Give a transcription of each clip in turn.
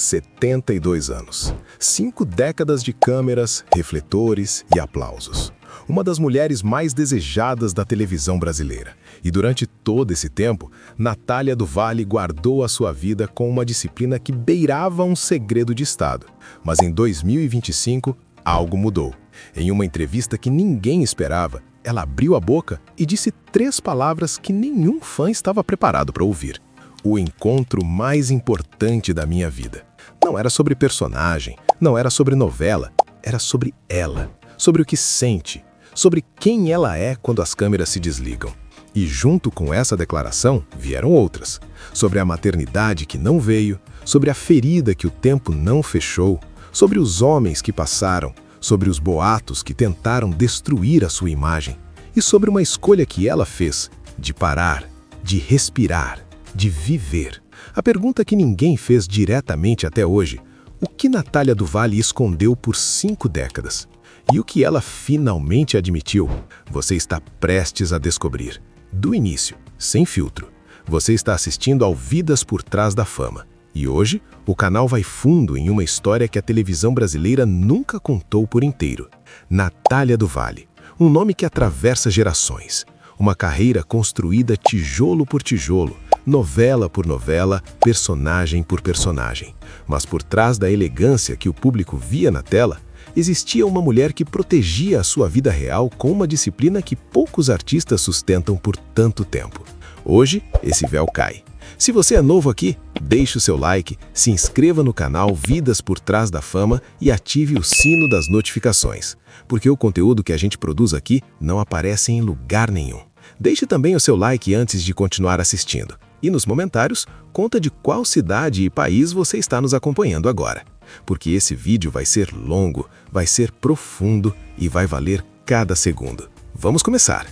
72 anos. 5 décadas de câmeras, refletores e aplausos. Uma das mulheres mais desejadas da televisão brasileira. E durante todo esse tempo, Natália do Valle guardou a sua vida com uma disciplina que beirava um segredo de Estado. Mas em 2025, algo mudou. Em uma entrevista que ninguém esperava, ela abriu a boca e disse 3 palavras que nenhum fã estava preparado para ouvir. O encontro mais importante da minha vida. Não era sobre personagem, não era sobre novela, era sobre ela, sobre o que sente, sobre quem ela é quando as câmeras se desligam. E junto com essa declaração vieram outras, sobre a maternidade que não veio, sobre a ferida que o tempo não fechou, sobre os homens que passaram, sobre os boatos que tentaram destruir a sua imagem e sobre uma escolha que ela fez de parar, de respirar, de viver. A pergunta que ninguém fez diretamente até hoje: o que Natália do Valle escondeu por 5 décadas? E o que ela finalmente admitiu? Você está prestes a descobrir. Do início, sem filtro. Você está assistindo ao Vidas por Trás da Fama. E hoje, o canal vai fundo em uma história que a televisão brasileira nunca contou por inteiro. Natália do Valle, um nome que atravessa gerações. Uma carreira construída tijolo por tijolo, novela por novela, personagem por personagem. Mas por trás da elegância que o público via na tela, existia uma mulher que protegia a sua vida real com uma disciplina que poucos artistas sustentam por tanto tempo. Hoje, esse véu cai. Se você é novo aqui, deixe o seu like, se inscreva no canal Vidas por Trás da Fama e ative o sino das notificações, porque o conteúdo que a gente produz aqui não aparece em lugar nenhum. Deixe também o seu like antes de continuar assistindo. E nos comentários, conta de qual cidade e país você está nos acompanhando agora. Porque esse vídeo vai ser longo, vai ser profundo e vai valer cada segundo. Vamos começar!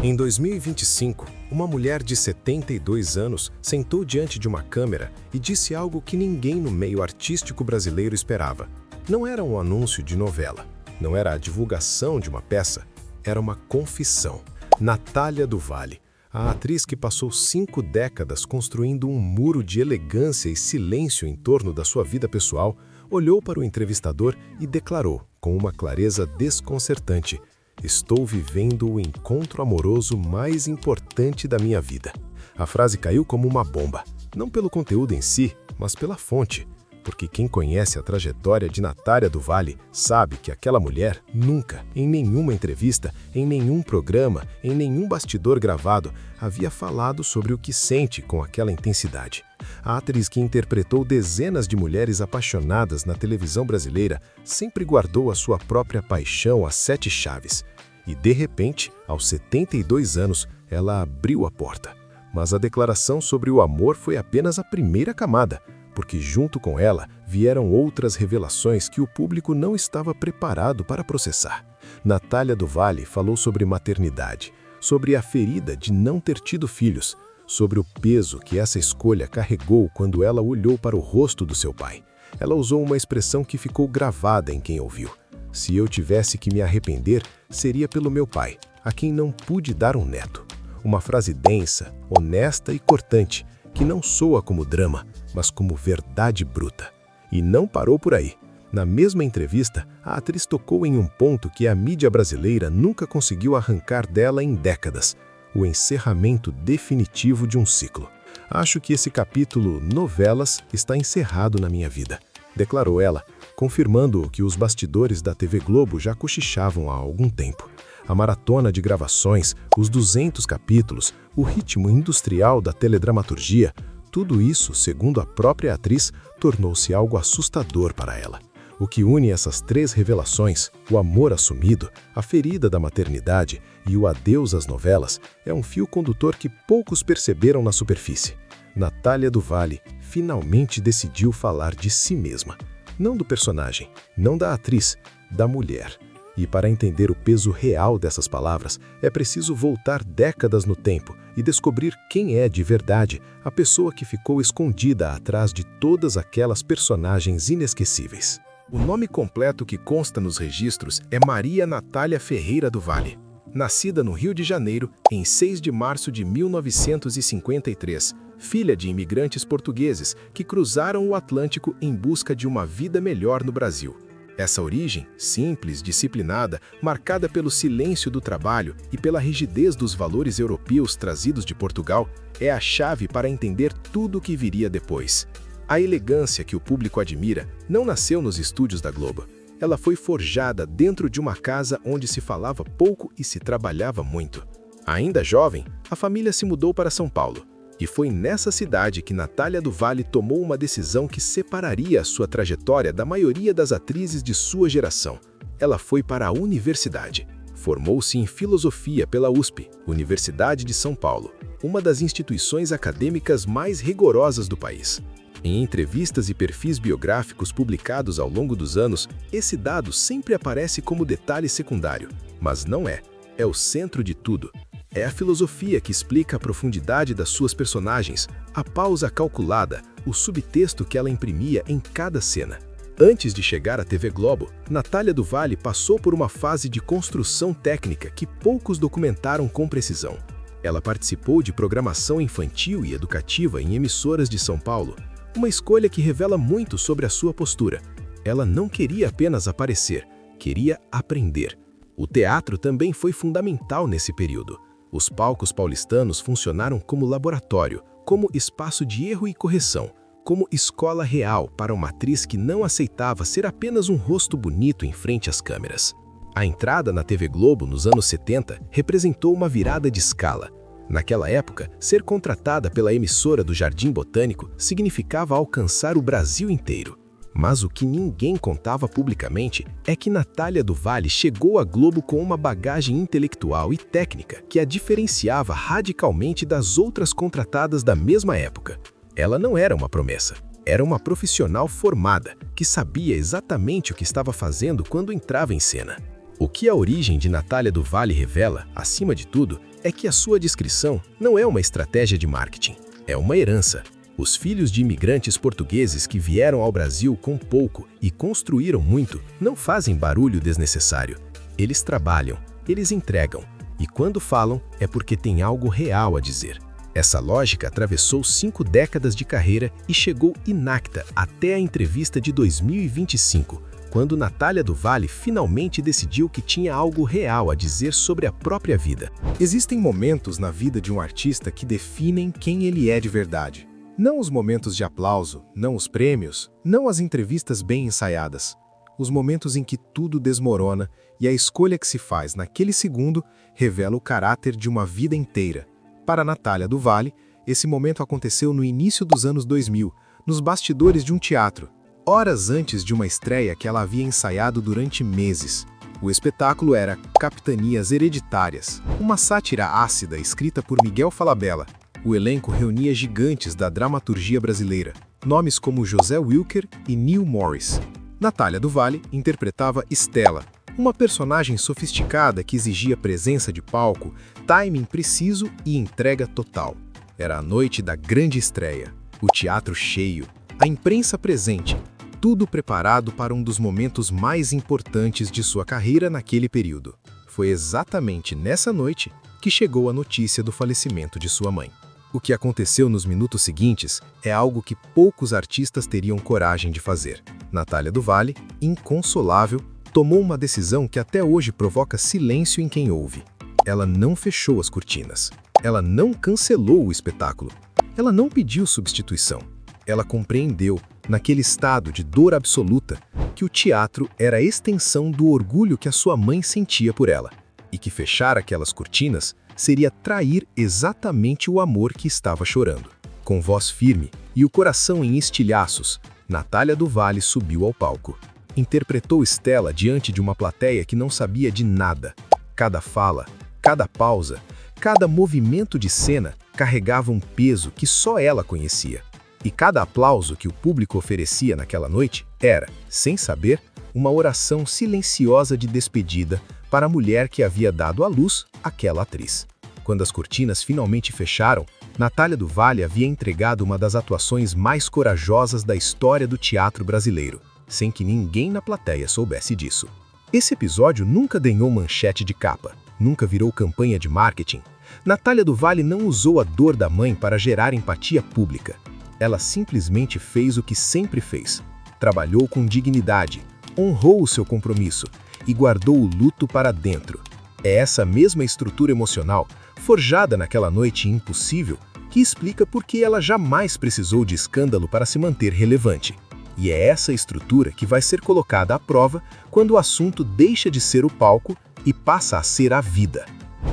Em 2025, uma mulher de 72 anos sentou diante de uma câmera e disse algo que ninguém no meio artístico brasileiro esperava. Não era um anúncio de novela, não era a divulgação de uma peça, era uma confissão. Natália do Valle, a atriz que passou 5 décadas construindo um muro de elegância e silêncio em torno da sua vida pessoal, olhou para o entrevistador e declarou, com uma clareza desconcertante: "Estou vivendo o encontro amoroso mais importante da minha vida." A frase caiu como uma bomba, não pelo conteúdo em si, mas pela fonte. Porque quem conhece a trajetória de Natália do Valle sabe que aquela mulher nunca, em nenhuma entrevista, em nenhum programa, em nenhum bastidor gravado, havia falado sobre o que sente com aquela intensidade. A atriz que interpretou dezenas de mulheres apaixonadas na televisão brasileira sempre guardou a sua própria paixão às 7 chaves. E de repente, aos 72 anos, ela abriu a porta. Mas a declaração sobre o amor foi apenas a primeira camada, porque junto com ela vieram outras revelações que o público não estava preparado para processar. Natália do Valle falou sobre maternidade, sobre a ferida de não ter tido filhos, sobre o peso que essa escolha carregou quando ela olhou para o rosto do seu pai. Ela usou uma expressão que ficou gravada em quem ouviu: "Se eu tivesse que me arrepender, seria pelo meu pai, a quem não pude dar um neto." Uma frase densa, honesta e cortante, que não soa como drama, mas como verdade bruta. E não parou por aí. Na mesma entrevista, a atriz tocou em um ponto que a mídia brasileira nunca conseguiu arrancar dela em décadas: o encerramento definitivo de um ciclo. "Acho que esse capítulo novelas está encerrado na minha vida", declarou ela, confirmando o que os bastidores da TV Globo já cochichavam há algum tempo. A maratona de gravações, os 200 capítulos, o ritmo industrial da teledramaturgia, tudo isso, segundo a própria atriz, tornou-se algo assustador para ela. O que une essas 3 revelações, o amor assumido, a ferida da maternidade e o adeus às novelas, é um fio condutor que poucos perceberam na superfície. Natália do Valle finalmente decidiu falar de si mesma. Não do personagem, não da atriz, da mulher. E para entender o peso real dessas palavras, é preciso voltar décadas no tempo e descobrir quem é de verdade a pessoa que ficou escondida atrás de todas aquelas personagens inesquecíveis. O nome completo que consta nos registros é Maria Natália Ferreira do Valle. Nascida no Rio de Janeiro, em 6 de março de 1953, filha de imigrantes portugueses que cruzaram o Atlântico em busca de uma vida melhor no Brasil. Essa origem, simples, disciplinada, marcada pelo silêncio do trabalho e pela rigidez dos valores europeus trazidos de Portugal, é a chave para entender tudo o que viria depois. A elegância que o público admira não nasceu nos estúdios da Globo. Ela foi forjada dentro de uma casa onde se falava pouco e se trabalhava muito. Ainda jovem, a família se mudou para São Paulo. E foi nessa cidade que Natália do Valle tomou uma decisão que separaria a sua trajetória da maioria das atrizes de sua geração. Ela foi para a universidade. Formou-se em filosofia pela USP, Universidade de São Paulo, uma das instituições acadêmicas mais rigorosas do país. Em entrevistas e perfis biográficos publicados ao longo dos anos, esse dado sempre aparece como detalhe secundário, mas não é. É o centro de tudo. É a filosofia que explica a profundidade das suas personagens, a pausa calculada, o subtexto que ela imprimia em cada cena. Antes de chegar à TV Globo, Natália do Valle passou por uma fase de construção técnica que poucos documentaram com precisão. Ela participou de programação infantil e educativa em emissoras de São Paulo, uma escolha que revela muito sobre a sua postura. Ela não queria apenas aparecer, queria aprender. O teatro também foi fundamental nesse período. Os palcos paulistanos funcionaram como laboratório, como espaço de erro e correção, como escola real para uma atriz que não aceitava ser apenas um rosto bonito em frente às câmeras. A entrada na TV Globo nos anos 70 representou uma virada de escala. Naquela época, ser contratada pela emissora do Jardim Botânico significava alcançar o Brasil inteiro. Mas o que ninguém contava publicamente é que Natália do Valle chegou à Globo com uma bagagem intelectual e técnica que a diferenciava radicalmente das outras contratadas da mesma época. Ela não era uma promessa, era uma profissional formada, que sabia exatamente o que estava fazendo quando entrava em cena. O que a origem de Natália do Valle revela, acima de tudo, é que a sua descrição não é uma estratégia de marketing, é uma herança. Os filhos de imigrantes portugueses que vieram ao Brasil com pouco e construíram muito não fazem barulho desnecessário. Eles trabalham, eles entregam, e quando falam é porque tem algo real a dizer. Essa lógica atravessou 5 décadas de carreira e chegou intacta até a entrevista de 2025, quando Natália do Valle finalmente decidiu que tinha algo real a dizer sobre a própria vida. Existem momentos na vida de um artista que definem quem ele é de verdade. Não os momentos de aplauso, não os prêmios, não as entrevistas bem ensaiadas. Os momentos em que tudo desmorona e a escolha que se faz naquele segundo revela o caráter de uma vida inteira. Para Natália do Valle, esse momento aconteceu no início dos anos 2000, nos bastidores de um teatro, horas antes de uma estreia que ela havia ensaiado durante meses. O espetáculo era Capitanias Hereditárias, uma sátira ácida escrita por Miguel Falabella. O elenco reunia gigantes da dramaturgia brasileira, nomes como José Wilker e Neil Morris. Natália do Valle interpretava Estela, uma personagem sofisticada que exigia presença de palco, timing preciso e entrega total. Era a noite da grande estreia, o teatro cheio, a imprensa presente, tudo preparado para um dos momentos mais importantes de sua carreira naquele período. Foi exatamente nessa noite que chegou a notícia do falecimento de sua mãe. O que aconteceu nos minutos seguintes é algo que poucos artistas teriam coragem de fazer. Natália do Valle, inconsolável, tomou uma decisão que até hoje provoca silêncio em quem ouve. Ela não fechou as cortinas. Ela não cancelou o espetáculo. Ela não pediu substituição. Ela compreendeu, naquele estado de dor absoluta, que o teatro era a extensão do orgulho que a sua mãe sentia por ela, e que fechar aquelas cortinas seria trair exatamente o amor que estava chorando. Com voz firme e o coração em estilhaços, Natália do Valle subiu ao palco. Interpretou Estela diante de uma plateia que não sabia de nada. Cada fala, cada pausa, cada movimento de cena carregava um peso que só ela conhecia. E cada aplauso que o público oferecia naquela noite era, sem saber, uma oração silenciosa de despedida para a mulher que havia dado à luz aquela atriz. Quando as cortinas finalmente fecharam, Natália do Valle havia entregado uma das atuações mais corajosas da história do teatro brasileiro, sem que ninguém na plateia soubesse disso. Esse episódio nunca ganhou manchete de capa, nunca virou campanha de marketing, Natália do Valle não usou a dor da mãe para gerar empatia pública. Ela simplesmente fez o que sempre fez. Trabalhou com dignidade, honrou o seu compromisso e guardou o luto para dentro. É essa mesma estrutura emocional, forjada naquela noite impossível, que explica por que ela jamais precisou de escândalo para se manter relevante. E é essa estrutura que vai ser colocada à prova quando o assunto deixa de ser o palco e passa a ser a vida.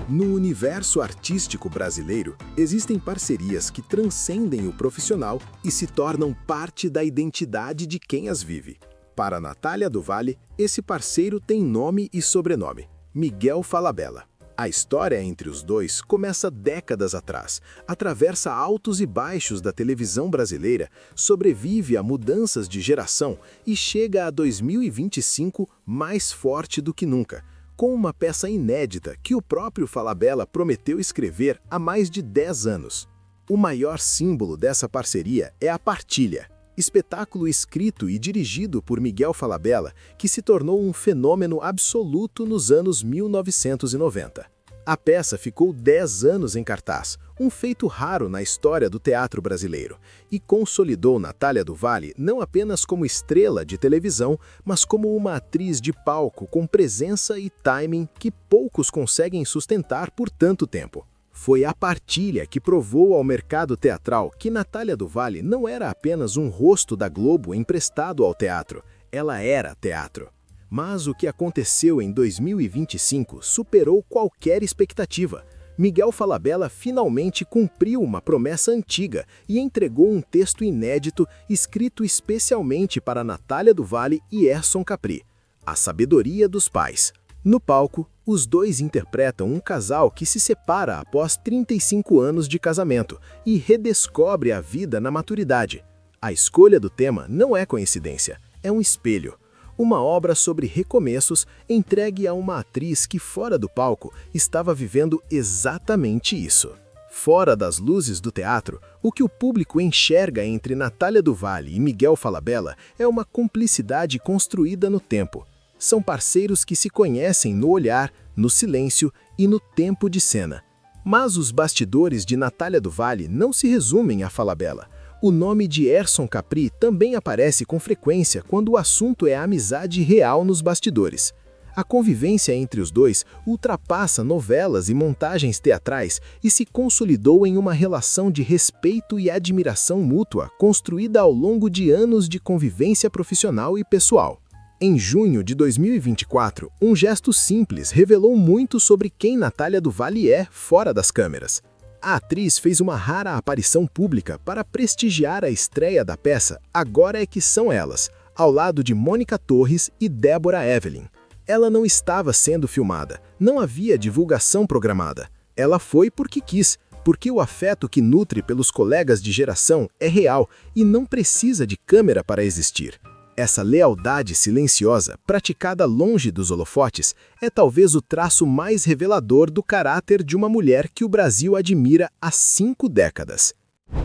No universo artístico brasileiro, existem parcerias que transcendem o profissional e se tornam parte da identidade de quem as vive. Para Natália do Valle, esse parceiro tem nome e sobrenome: Miguel Falabella. A história entre os dois começa décadas atrás, atravessa altos e baixos da televisão brasileira, sobrevive a mudanças de geração e chega a 2025 mais forte do que nunca, com uma peça inédita que o próprio Falabella prometeu escrever há mais de 10 anos. O maior símbolo dessa parceria é A Partilha, espetáculo escrito e dirigido por Miguel Falabella, que se tornou um fenômeno absoluto nos anos 1990. A peça ficou 10 anos em cartaz, um feito raro na história do teatro brasileiro, e consolidou Natália do Valle não apenas como estrela de televisão, mas como uma atriz de palco com presença e timing que poucos conseguem sustentar por tanto tempo. Foi A Partilha que provou ao mercado teatral que Natália do Valle não era apenas um rosto da Globo emprestado ao teatro, ela era teatro. Mas o que aconteceu em 2025 superou qualquer expectativa. Miguel Falabella finalmente cumpriu uma promessa antiga e entregou um texto inédito escrito especialmente para Natália do Valle e Erson Capri, A Sabedoria dos Pais. No palco, os dois interpretam um casal que se separa após 35 anos de casamento e redescobre a vida na maturidade. A escolha do tema não é coincidência, é um espelho. Uma obra sobre recomeços entregue a uma atriz que, fora do palco, estava vivendo exatamente isso. Fora das luzes do teatro, o que o público enxerga entre Natália do Valle e Miguel Falabella é uma cumplicidade construída no tempo. São parceiros que se conhecem no olhar, no silêncio e no tempo de cena. Mas os bastidores de Natália do Valle não se resumem a Falabella. O nome de Erson Capri também aparece com frequência quando o assunto é a amizade real nos bastidores. A convivência entre os dois ultrapassa novelas e montagens teatrais e se consolidou em uma relação de respeito e admiração mútua construída ao longo de anos de convivência profissional e pessoal. Em junho de 2024, um gesto simples revelou muito sobre quem Natália do Valle é fora das câmeras. A atriz fez uma rara aparição pública para prestigiar a estreia da peça Agora é que São Elas, ao lado de Mônica Torres e Débora Evelyn. Ela não estava sendo filmada, não havia divulgação programada. Ela foi porque quis, porque o afeto que nutre pelos colegas de geração é real e não precisa de câmera para existir. Essa lealdade silenciosa, praticada longe dos holofotes, é talvez o traço mais revelador do caráter de uma mulher que o Brasil admira há 5 décadas.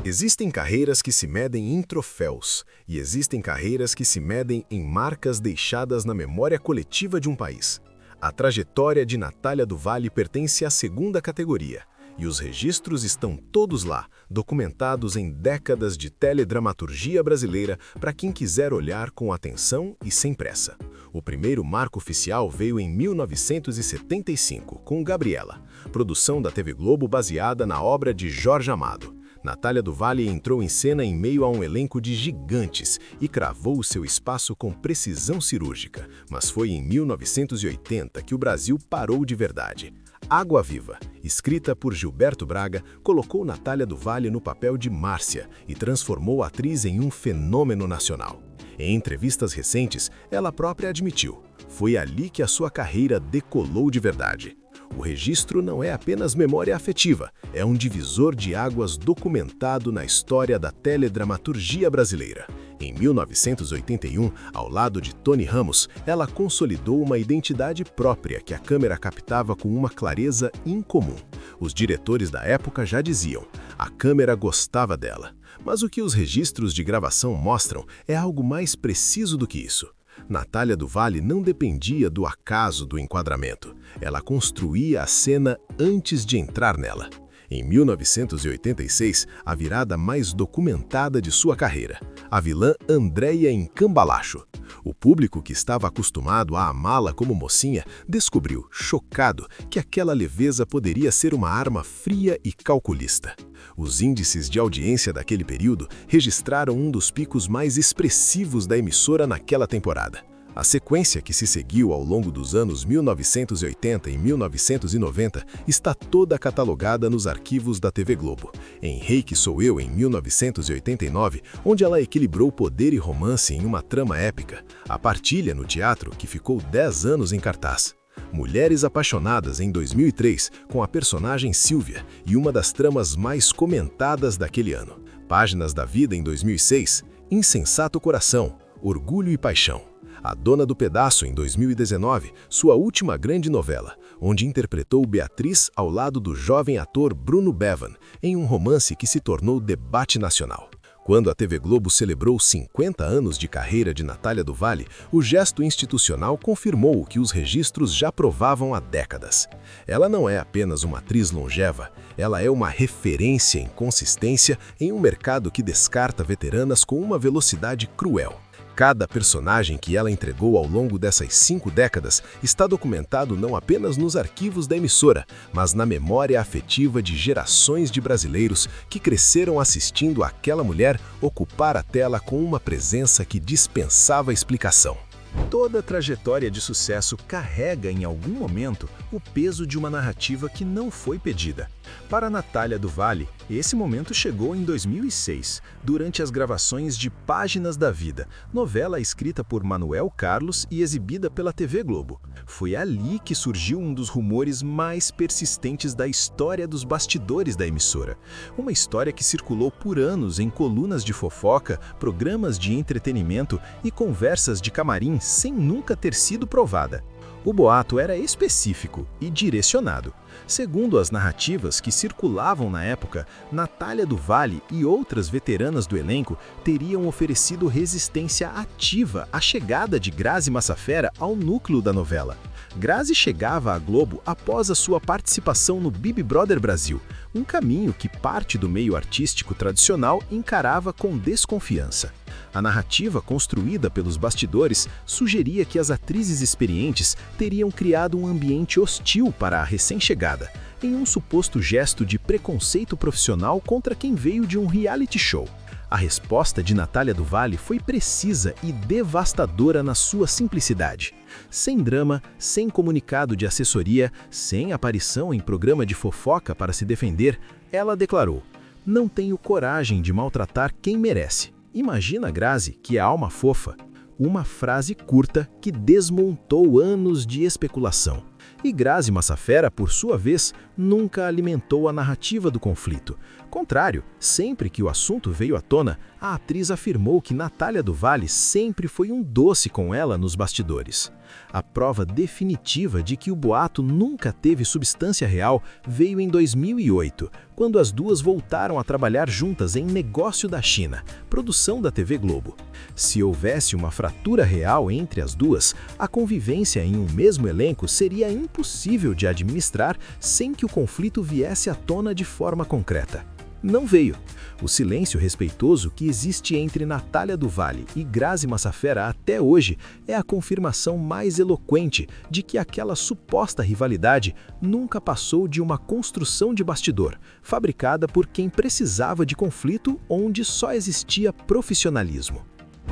Existem carreiras que se medem em troféus, e existem carreiras que se medem em marcas deixadas na memória coletiva de um país. A trajetória de Natália do Valle pertence à segunda categoria, e os registros estão todos lá, documentados em décadas de teledramaturgia brasileira para quem quiser olhar com atenção e sem pressa. O primeiro marco oficial veio em 1975, com Gabriela, produção da TV Globo baseada na obra de Jorge Amado. Natália do Valle entrou em cena em meio a um elenco de gigantes e cravou o seu espaço com precisão cirúrgica. Mas foi em 1980 que o Brasil parou de verdade. Água Viva, escrita por Gilberto Braga, colocou Natália do Valle no papel de Márcia e transformou a atriz em um fenômeno nacional. Em entrevistas recentes, ela própria admitiu: foi ali que a sua carreira decolou de verdade. O registro não é apenas memória afetiva, é um divisor de águas documentado na história da teledramaturgia brasileira. Em 1981, ao lado de Tony Ramos, ela consolidou uma identidade própria que a câmera captava com uma clareza incomum. Os diretores da época já diziam: a câmera gostava dela. Mas o que os registros de gravação mostram é algo mais preciso do que isso. Natália do Valle não dependia do acaso do enquadramento. Ela construía a cena antes de entrar nela. Em 1986, a virada mais documentada de sua carreira, a vilã Andréia em Cambalacho. O público que estava acostumado a amá-la como mocinha descobriu, chocado, que aquela leveza poderia ser uma arma fria e calculista. Os índices de audiência daquele período registraram um dos picos mais expressivos da emissora naquela temporada. A sequência que se seguiu ao longo dos anos 1980 e 1990 está toda catalogada nos arquivos da TV Globo. Em Rei que Sou Eu, em 1989, onde ela equilibrou poder e romance em uma trama épica. A Partilha, no teatro, que ficou 10 anos em cartaz. Mulheres Apaixonadas, em 2003, com a personagem Silvia, e uma das tramas mais comentadas daquele ano. Páginas da Vida, em 2006, Insensato Coração, Orgulho e Paixão. A Dona do Pedaço, em 2019, sua última grande novela, onde interpretou Beatriz ao lado do jovem ator Bruno Bevan, em um romance que se tornou debate nacional. Quando a TV Globo celebrou 50 anos de carreira de Natália do Valle, o gesto institucional confirmou o que os registros já provavam há décadas. Ela não é apenas uma atriz longeva, ela é uma referência em consistência em um mercado que descarta veteranas com uma velocidade cruel. Cada personagem que ela entregou ao longo dessas 5 décadas está documentado não apenas nos arquivos da emissora, mas na memória afetiva de gerações de brasileiros que cresceram assistindo aquela mulher ocupar a tela com uma presença que dispensava explicação. Toda trajetória de sucesso carrega em algum momento o peso de uma narrativa que não foi pedida. Para Natália do Valle, esse momento chegou em 2006, durante as gravações de Páginas da Vida, novela escrita por Manuel Carlos e exibida pela TV Globo. Foi ali que surgiu um dos rumores mais persistentes da história dos bastidores da emissora. Uma história que circulou por anos em colunas de fofoca, programas de entretenimento e conversas de camarim sem nunca ter sido provada. O boato era específico e direcionado. Segundo as narrativas que circulavam na época, Natália do Valle e outras veteranas do elenco teriam oferecido resistência ativa à chegada de Grazi Massafera ao núcleo da novela. Grazi chegava à Globo após a sua participação no Big Brother Brasil, um caminho que parte do meio artístico tradicional encarava com desconfiança. A narrativa construída pelos bastidores sugeria que as atrizes experientes teriam criado um ambiente hostil para a recém-chegada, em um suposto gesto de preconceito profissional contra quem veio de um reality show. A resposta de Natália do Valle foi precisa e devastadora na sua simplicidade. Sem drama, sem comunicado de assessoria, sem aparição em programa de fofoca para se defender, ela declarou: "Não tenho coragem de maltratar quem merece. Imagina Grazi, que é alma fofa." Uma frase curta que desmontou anos de especulação. E Grazi Massafera, por sua vez, nunca alimentou a narrativa do conflito. Contrário, sempre que o assunto veio à tona, a atriz afirmou que Natália do Valle sempre foi um doce com ela nos bastidores. A prova definitiva de que o boato nunca teve substância real veio em 2008, quando as duas voltaram a trabalhar juntas em Negócio da China, produção da TV Globo. Se houvesse uma fratura real entre as duas, a convivência em um mesmo elenco seria impossível de administrar sem que o conflito viesse à tona de forma concreta. Não veio. O silêncio respeitoso que existe entre Natália do Valle e Grazi Massafera até hoje é a confirmação mais eloquente de que aquela suposta rivalidade nunca passou de uma construção de bastidor, fabricada por quem precisava de conflito onde só existia profissionalismo.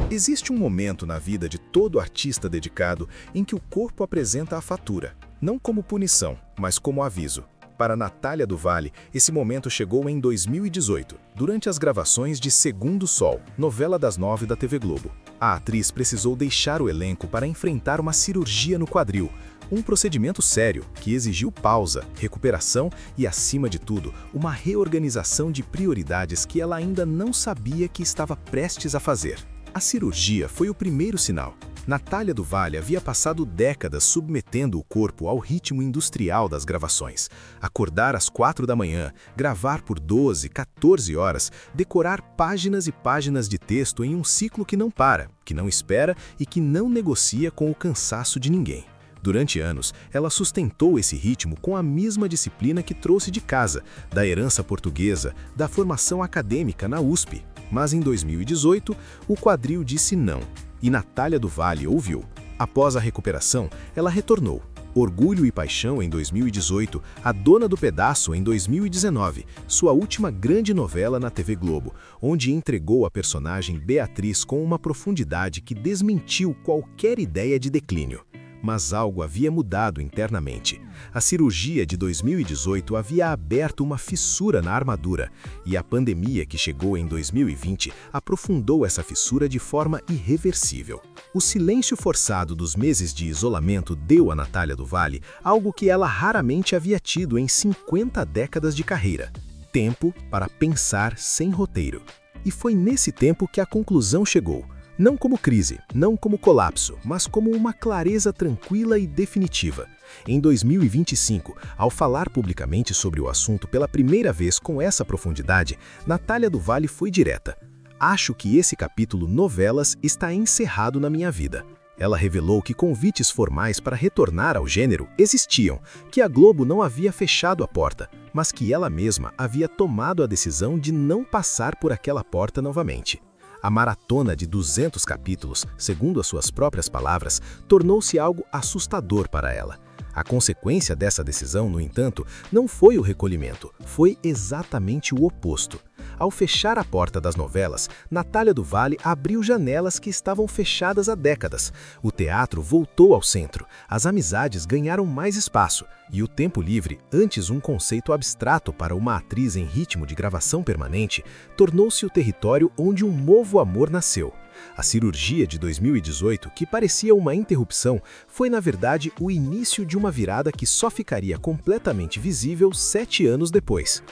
Existe um momento na vida de todo artista dedicado em que o corpo apresenta a fatura, não como punição, mas como aviso. Para Natália do Valle, esse momento chegou em 2018, durante as gravações de Segundo Sol, novela das 9 da TV Globo. A atriz precisou deixar o elenco para enfrentar uma cirurgia no quadril, um procedimento sério que exigiu pausa, recuperação e, acima de tudo, uma reorganização de prioridades que ela ainda não sabia que estava prestes a fazer. A cirurgia foi o primeiro sinal. Natália do Valle havia passado décadas submetendo o corpo ao ritmo industrial das gravações. Acordar às 4 da manhã, gravar por 12, 14 horas, decorar páginas e páginas de texto em um ciclo que não para, que não espera e que não negocia com o cansaço de ninguém. Durante anos, ela sustentou esse ritmo com a mesma disciplina que trouxe de casa, da herança portuguesa, da formação acadêmica na USP. Mas em 2018, o quadril disse não. E Natália do Valle ouviu. Após a recuperação, ela retornou. Orgulho e Paixão em 2018, A Dona do Pedaço em 2019, sua última grande novela na TV Globo, onde entregou a personagem Beatriz com uma profundidade que desmentiu qualquer ideia de declínio. Mas algo havia mudado internamente. A cirurgia de 2018 havia aberto uma fissura na armadura, e a pandemia que chegou em 2020 aprofundou essa fissura de forma irreversível. O silêncio forçado dos meses de isolamento deu a Natália do Valle algo que ela raramente havia tido em 50 décadas de carreira: tempo para pensar sem roteiro. E foi nesse tempo que a conclusão chegou. Não como crise, não como colapso, mas como uma clareza tranquila e definitiva. Em 2025, ao falar publicamente sobre o assunto pela primeira vez com essa profundidade, Natália do Valle foi direta. Acho que esse capítulo novelas está encerrado na minha vida. Ela revelou que convites formais para retornar ao gênero existiam, que a Globo não havia fechado a porta, mas que ela mesma havia tomado a decisão de não passar por aquela porta novamente. A maratona de 200 capítulos, segundo as suas próprias palavras, tornou-se algo assustador para ela. A consequência dessa decisão, no entanto, não foi o recolhimento, foi exatamente o oposto. Ao fechar a porta das novelas, Natália do Valle abriu janelas que estavam fechadas há décadas. O teatro voltou ao centro, as amizades ganharam mais espaço, e o tempo livre, antes um conceito abstrato para uma atriz em ritmo de gravação permanente, tornou-se o território onde um novo amor nasceu. A cirurgia de 2018, que parecia uma interrupção, foi na verdade o início de uma virada que só ficaria completamente visível 7 anos depois.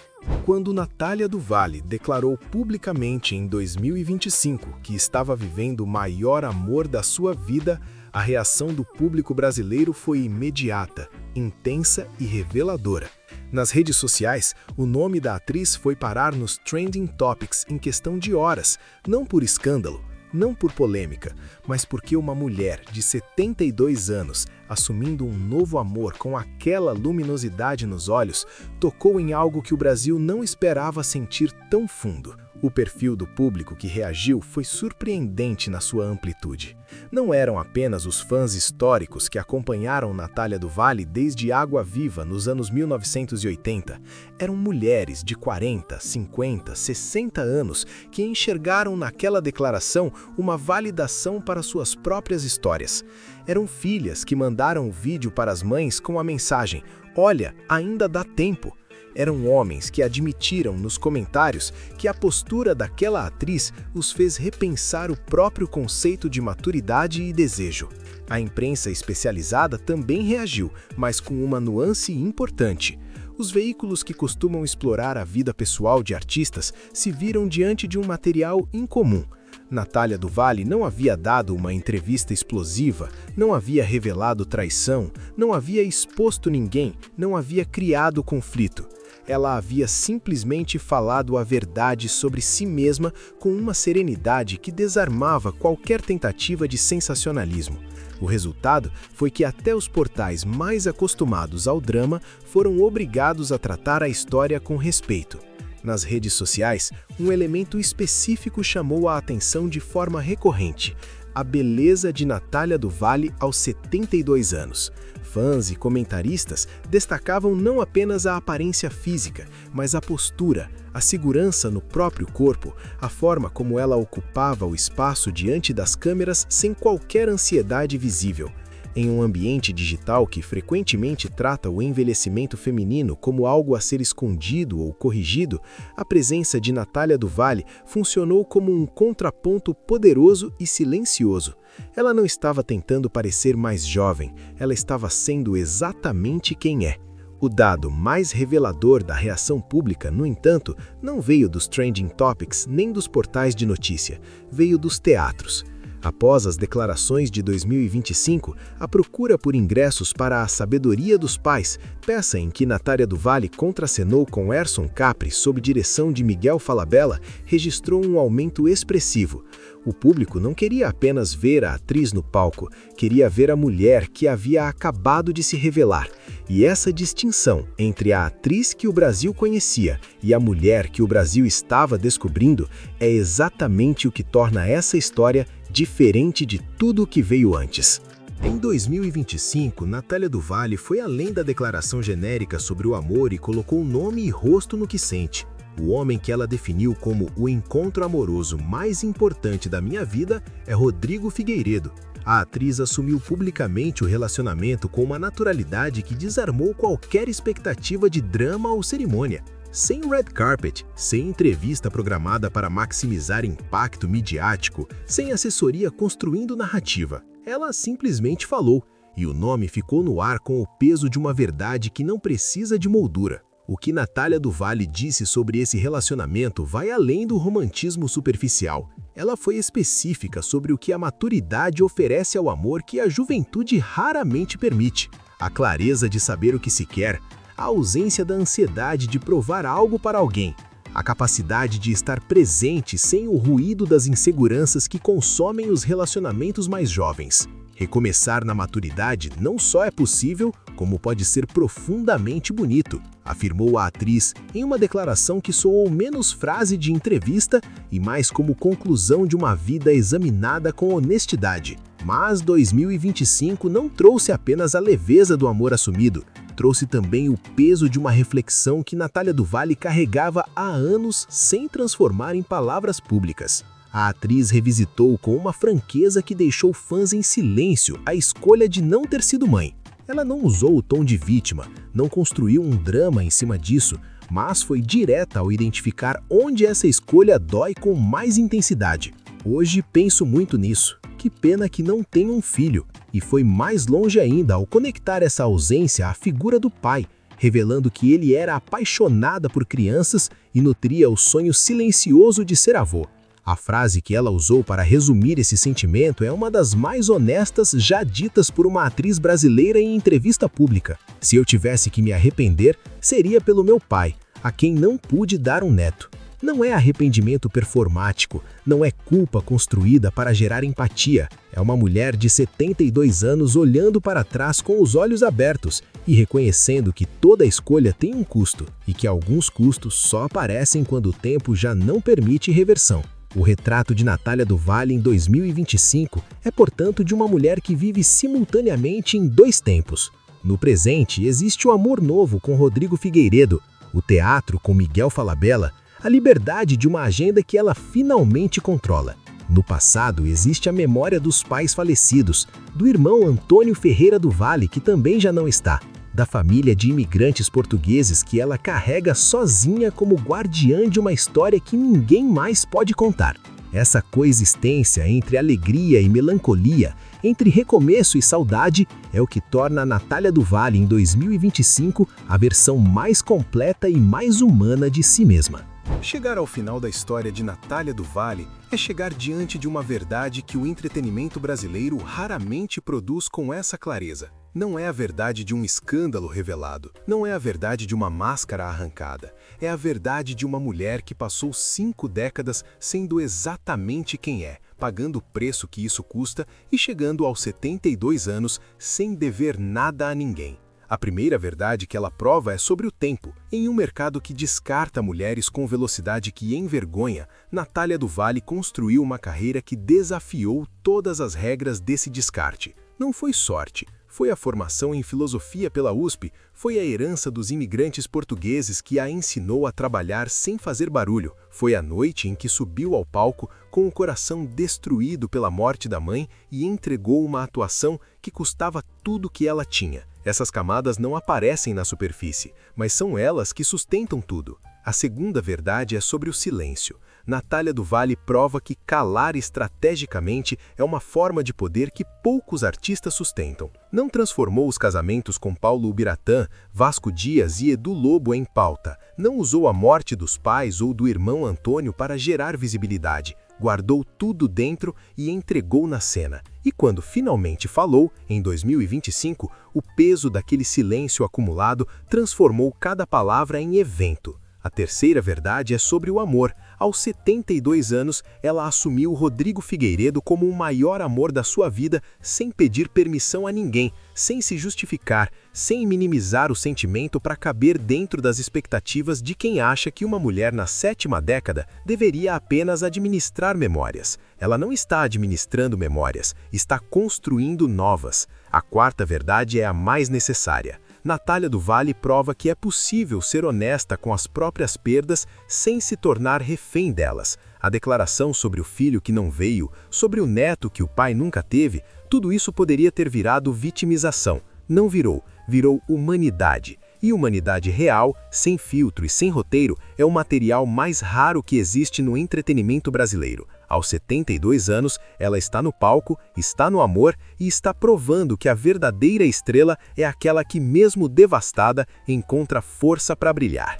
Quando Natália do Valle declarou publicamente em 2025 que estava vivendo o maior amor da sua vida, a reação do público brasileiro foi imediata, intensa e reveladora. Nas redes sociais, o nome da atriz foi parar nos Trending Topics em questão de horas, não por escândalo, não por polêmica, mas porque uma mulher de 72 anos, assumindo um novo amor com aquela luminosidade nos olhos, tocou em algo que o Brasil não esperava sentir tão fundo. O perfil do público que reagiu foi surpreendente na sua amplitude. Não eram apenas os fãs históricos que acompanharam Natália do Valle desde Água Viva nos anos 1980. Eram mulheres de 40, 50, 60 anos que enxergaram naquela declaração uma validação para suas próprias histórias. Eram filhas que mandaram o vídeo para as mães com a mensagem: "Olha, ainda dá tempo". Eram homens que admitiram nos comentários que a postura daquela atriz os fez repensar o próprio conceito de maturidade e desejo. A imprensa especializada também reagiu, mas com uma nuance importante. Os veículos que costumam explorar a vida pessoal de artistas se viram diante de um material incomum. Natália do Valle não havia dado uma entrevista explosiva, não havia revelado traição, não havia exposto ninguém, não havia criado conflito. Ela havia simplesmente falado a verdade sobre si mesma com uma serenidade que desarmava qualquer tentativa de sensacionalismo. O resultado foi que até os portais mais acostumados ao drama foram obrigados a tratar a história com respeito. Nas redes sociais, um elemento específico chamou a atenção de forma recorrente: a beleza de Natália do Valle aos 72 anos. Fãs e comentaristas destacavam não apenas a aparência física, mas a postura, a segurança no próprio corpo, a forma como ela ocupava o espaço diante das câmeras sem qualquer ansiedade visível. Em um ambiente digital que frequentemente trata o envelhecimento feminino como algo a ser escondido ou corrigido, a presença de Natália do Valle funcionou como um contraponto poderoso e silencioso. Ela não estava tentando parecer mais jovem, ela estava sendo exatamente quem é. O dado mais revelador da reação pública, no entanto, não veio dos Trending Topics nem dos portais de notícia, veio dos teatros. Após as declarações de 2025, a procura por ingressos para A Sabedoria dos Pais, peça em que Natália do Valle contracenou com Erson Capri sob direção de Miguel Falabella, registrou um aumento expressivo. O público não queria apenas ver a atriz no palco, queria ver a mulher que havia acabado de se revelar. E essa distinção entre a atriz que o Brasil conhecia e a mulher que o Brasil estava descobrindo é exatamente o que torna essa história diferente de tudo o que veio antes. Em 2025, Natália do Valle foi além da declaração genérica sobre o amor e colocou nome e rosto no que sente. O homem que ela definiu como o encontro amoroso mais importante da minha vida é Rodrigo Figueiredo. A atriz assumiu publicamente o relacionamento com uma naturalidade que desarmou qualquer expectativa de drama ou cerimônia. Sem red carpet, sem entrevista programada para maximizar impacto midiático, sem assessoria construindo narrativa. Ela simplesmente falou, e o nome ficou no ar com o peso de uma verdade que não precisa de moldura. O que Natália do Valle disse sobre esse relacionamento vai além do romantismo superficial. Ela foi específica sobre o que a maturidade oferece ao amor que a juventude raramente permite. A clareza de saber o que se quer, a ausência da ansiedade de provar algo para alguém, a capacidade de estar presente sem o ruído das inseguranças que consomem os relacionamentos mais jovens. Recomeçar na maturidade não só é possível, como pode ser profundamente bonito, afirmou a atriz em uma declaração que soou menos frase de entrevista e mais como conclusão de uma vida examinada com honestidade. Mas 2025 não trouxe apenas a leveza do amor assumido, trouxe também o peso de uma reflexão que Natália do Valle carregava há anos sem transformar em palavras públicas. A atriz revisitou com uma franqueza que deixou fãs em silêncio a escolha de não ter sido mãe. Ela não usou o tom de vítima, não construiu um drama em cima disso, mas foi direta ao identificar onde essa escolha dói com mais intensidade. Hoje penso muito nisso. Que pena que não tenho um filho. E foi mais longe ainda ao conectar essa ausência à figura do pai, revelando que ele era apaixonada por crianças e nutria o sonho silencioso de ser avô. A frase que ela usou para resumir esse sentimento é uma das mais honestas já ditas por uma atriz brasileira em entrevista pública. Se eu tivesse que me arrepender, seria pelo meu pai, a quem não pude dar um neto. Não é arrependimento performático, não é culpa construída para gerar empatia. É uma mulher de 72 anos olhando para trás com os olhos abertos e reconhecendo que toda escolha tem um custo e que alguns custos só aparecem quando o tempo já não permite reversão. O retrato de Natália do Valle em 2025 é, portanto, de uma mulher que vive simultaneamente em dois tempos. No presente, existe o amor novo com Rodrigo Figueiredo, o teatro com Miguel Falabella, a liberdade de uma agenda que ela finalmente controla. No passado, existe a memória dos pais falecidos, do irmão Antônio Ferreira do Valle, que também já não está, da família de imigrantes portugueses que ela carrega sozinha como guardiã de uma história que ninguém mais pode contar. Essa coexistência entre alegria e melancolia, entre recomeço e saudade, é o que torna a Natália do Valle em 2025 a versão mais completa e mais humana de si mesma. Chegar ao final da história de Natália do Valle é chegar diante de uma verdade que o entretenimento brasileiro raramente produz com essa clareza. Não é a verdade de um escândalo revelado, não é a verdade de uma máscara arrancada, é a verdade de uma mulher que passou 5 décadas sendo exatamente quem é, pagando o preço que isso custa e chegando aos 72 anos sem dever nada a ninguém. A primeira verdade que ela prova é sobre o tempo. Em um mercado que descarta mulheres com velocidade que envergonha, Natália do Valle construiu uma carreira que desafiou todas as regras desse descarte. Não foi sorte, foi a formação em filosofia pela USP, foi a herança dos imigrantes portugueses que a ensinou a trabalhar sem fazer barulho, foi a noite em que subiu ao palco com o coração destruído pela morte da mãe e entregou uma atuação que custava tudo que ela tinha. Essas camadas não aparecem na superfície, mas são elas que sustentam tudo. A segunda verdade é sobre o silêncio. Natália do Valle prova que calar estrategicamente é uma forma de poder que poucos artistas sustentam. Não transformou os casamentos com Paulo Ubiratã, Vasco Dias e Edu Lobo em pauta. Não usou a morte dos pais ou do irmão Antônio para gerar visibilidade. guardou tudo dentro e entregou na cena. E quando finalmente falou, em 2025, o peso daquele silêncio acumulado transformou cada palavra em evento. A terceira verdade é sobre o amor. Aos 72 anos, ela assumiu Rodrigo Figueiredo como o maior amor da sua vida, sem pedir permissão a ninguém, sem se justificar, sem minimizar o sentimento para caber dentro das expectativas de quem acha que uma mulher na 7ª década deveria apenas administrar memórias. Ela não está administrando memórias, está construindo novas. A quarta verdade é a mais necessária. Natália do Valle prova que é possível ser honesta com as próprias perdas sem se tornar refém delas. A declaração sobre o filho que não veio, sobre o neto que o pai nunca teve, tudo isso poderia ter virado vitimização. Não virou, virou humanidade. E humanidade real, sem filtro e sem roteiro, é o material mais raro que existe no entretenimento brasileiro. Aos 72 anos, ela está no palco, está no amor e está provando que a verdadeira estrela é aquela que, mesmo devastada, encontra força para brilhar.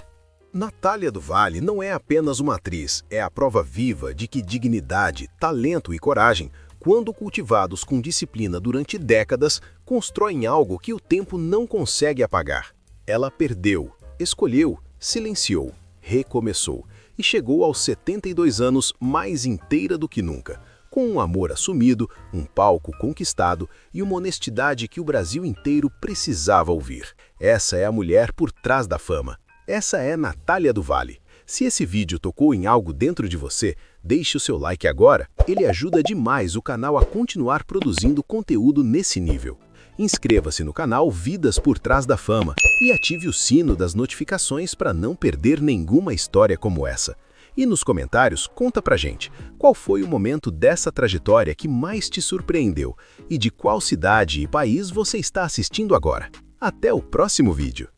Natália do Valle não é apenas uma atriz, é a prova viva de que dignidade, talento e coragem, quando cultivados com disciplina durante décadas, constroem algo que o tempo não consegue apagar. Ela perdeu, escolheu, silenciou, recomeçou e chegou aos 72 anos mais inteira do que nunca, com um amor assumido, um palco conquistado e uma honestidade que o Brasil inteiro precisava ouvir. Essa é a mulher por trás da fama. Essa é Natália do Valle. Se esse vídeo tocou em algo dentro de você, deixe o seu like agora. Ele ajuda demais o canal a continuar produzindo conteúdo nesse nível. Inscreva-se no canal Vidas por Trás da Fama e ative o sino das notificações para não perder nenhuma história como essa. E nos comentários, conta pra gente, qual foi o momento dessa trajetória que mais te surpreendeu e de qual cidade e país você está assistindo agora. Até o próximo vídeo!